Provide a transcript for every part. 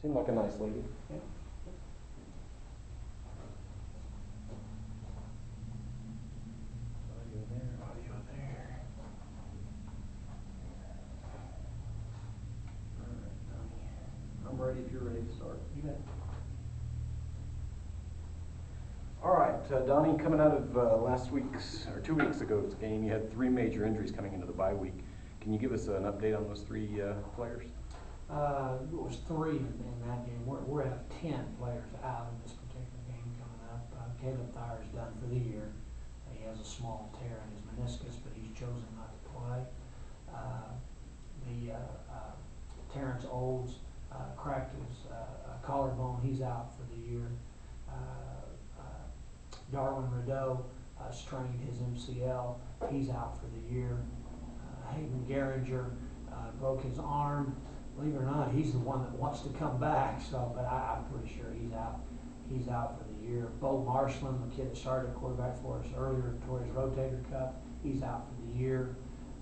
Seemed like a nice lady. Yeah. Audio there, audio there. All right, Donnie. I'm ready if you're ready to start. You bet. All right, Donnie, coming out of last week's, or 2 weeks ago's game, you had 3 major injuries coming into the bye week. Can you give us an update on those 3 players? It was 3 in that game. We're at 10 players out in this particular game coming up. Caleb Thayer's done for the year. He has a small tear in his meniscus, but he's chosen not to play. Terrence Olds cracked his collarbone. He's out for the year. Darwin Rideau strained his MCL. He's out for the year. Hayden Geringer broke his arm. Believe it or not, he's the one that wants to come back. So, but I'm pretty sure he's out. He's out for the year. Bo Marshland, the kid that started at quarterback for us earlier, tore his rotator cuff. He's out for the year.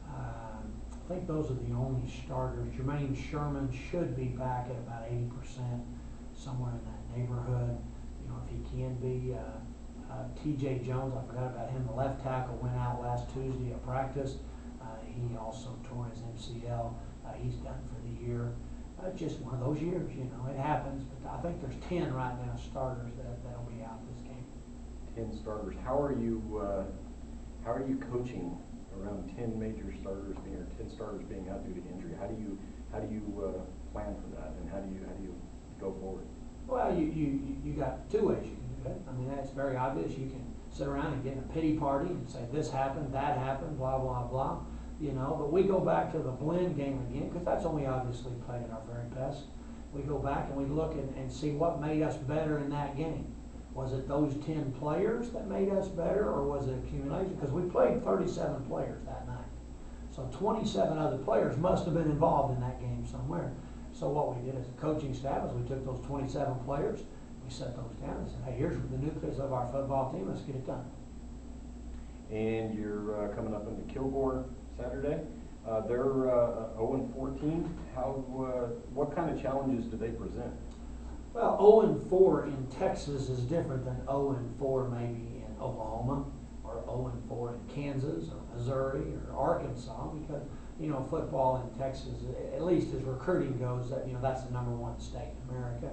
I think those are the only starters. Jermaine Sherman should be back at about 80%, somewhere in that neighborhood. You know, if he can be. T.J. Jones, I forgot about him. The left tackle went out last Tuesday at practice. He also tore his MCL. He's done for the year. Just one of those years, you know, it happens. But I think there's 10 right now starters that'll be out this game. 10 starters. How are you coaching around 10 major starters being, or 10 starters being out due to injury? How do you plan for that, and how do you go forward? Well, you got 2 ways you can do it. I mean, that's very obvious. You can sit around and get in a pity party and say this happened, that happened, blah blah blah. You know, but we go back to the blend game again, because that's when we obviously played at our very best. We go back and we look and see what made us better in that game. Was it those 10 players that made us better, or was it accumulation? Because we played 37 players that night. So 27 other players must have been involved in that game somewhere. So what we did as a coaching staff is we took those 27 players, we set those down and said, hey, here's the nucleus of our football team, let's get it done. And you're coming up into Kilgore Saturday. They're 0-14. What kind of challenges do they present? Well, 0-4 in Texas is different than 0-4 maybe in Oklahoma, or 0-4 in Kansas or Missouri or Arkansas, because you know football in Texas, at least as recruiting goes, that that's the #1 state in America.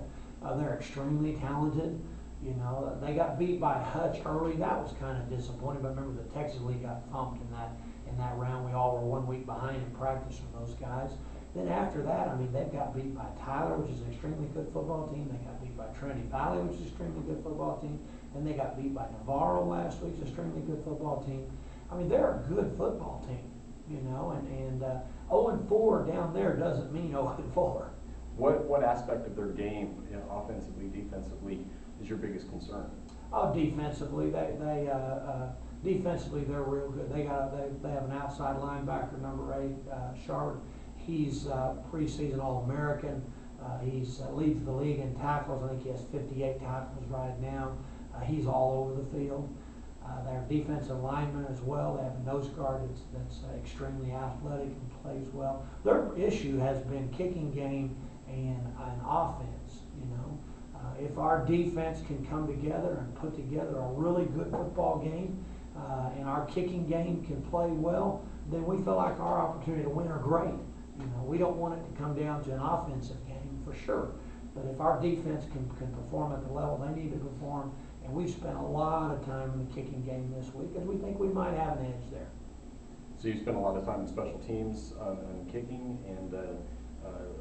They're extremely talented. You know, they got beat by Hutch early. That was kind of disappointing. But remember, the Texas League got thumped in that round. We all were 1 week behind in practice from those guys. Then after that, I mean, they've got beat by Tyler, which is an extremely good football team. They got beat by Trinity Valley, which is an extremely good football team. Then they got beat by Navarro last week, which is an extremely good football team. I mean, they're a good football team, you know. And 0-4 down there doesn't mean 0-4. What aspect of their game, offensively, defensively, is your biggest concern? Oh, defensively, defensively they're real good. They have an outside linebacker, #8, Sharp. He's preseason All-American. He's leads the league in tackles. I think he has 58 tackles right now. He's all over the field. Their defensive lineman as well. They have a nose guard that's extremely athletic and plays well. Their issue has been kicking game and offense. You know, if our defense can come together and put together a really good football game, and our kicking game can play well, then we feel like our opportunity to win are great. You know, we don't want it to come down to an offensive game for sure. But if our defense can perform at the level they need to perform, and we've spent a lot of time in the kicking game this week, because we think we might have an edge there. So you spend a lot of time in special teams and kicking, and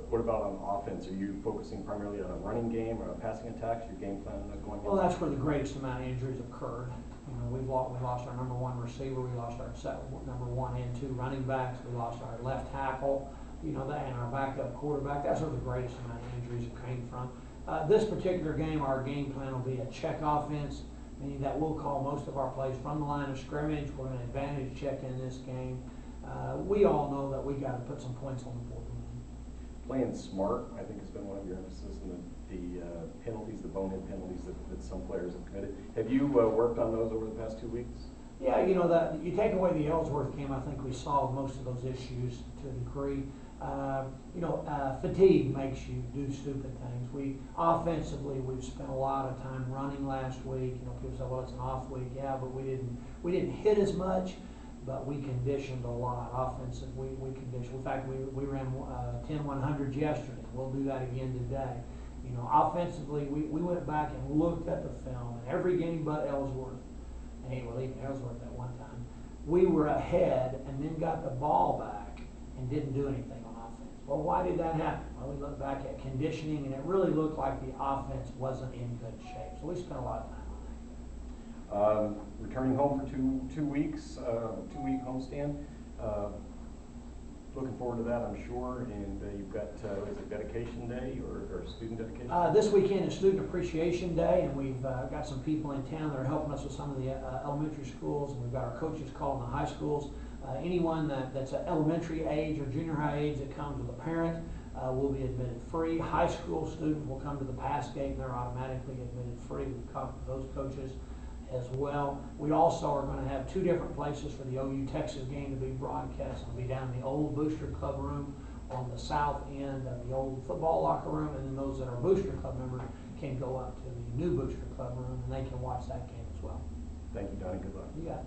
what about on offense? Are you focusing primarily on a running game or a passing attacks? Your game plan going? Well, that's where the greatest amount of injuries occurred. You know, we lost our #1 receiver, we lost our #1 and 2 running backs, we lost our left tackle, you know, and our backup quarterback. That's where the greatest amount of injuries came from. This particular game, our game plan will be a check offense, meaning that we'll call most of our plays from the line of scrimmage. We're going to advantage check in this game. We all know that we got to put some points on the board. Playing smart, I think, has been one of your emphasis in the penalties, the bonehead penalties that some players have committed. Have you worked on those over the past 2 weeks? Yeah, you know, that you take away the Ellsworth game, I think we solved most of those issues to a degree. Fatigue makes you do stupid things. Offensively, we've spent a lot of time running last week. People say, well, it's an off week. Yeah, but we didn't hit as much, but we conditioned a lot. Offensive, we conditioned. In fact, we ran 10 100s yesterday. We'll do that again today. Offensively, we went back and looked at the film, and every game but Ellsworth, and even Ellsworth at one time, we were ahead and then got the ball back and didn't do anything on offense. Well, why did that happen? Well, we looked back at conditioning, and it really looked like the offense wasn't in good shape. So we spent a lot of time on that. Returning home for two weeks, 2-week homestand. Looking forward to that, I'm sure. And you've got, is it dedication day or student dedication day? This weekend is Student Appreciation Day, and we've got some people in town that are helping us with some of the elementary schools, and we've got our coaches calling the high schools. Anyone that's at elementary age or junior high age that comes with a parent will be admitted free. High school students will come to the pass gate and they're automatically admitted free. We've talked to those coaches as well. We also are going to have 2 different places for the OU Texas game to be broadcast. It'll be down in the old Booster Club room on the south end of the old football locker room, and then those that are Booster Club members can go up to the new Booster Club room and they can watch that game as well. Thank you, Donnie. Good luck. You got it.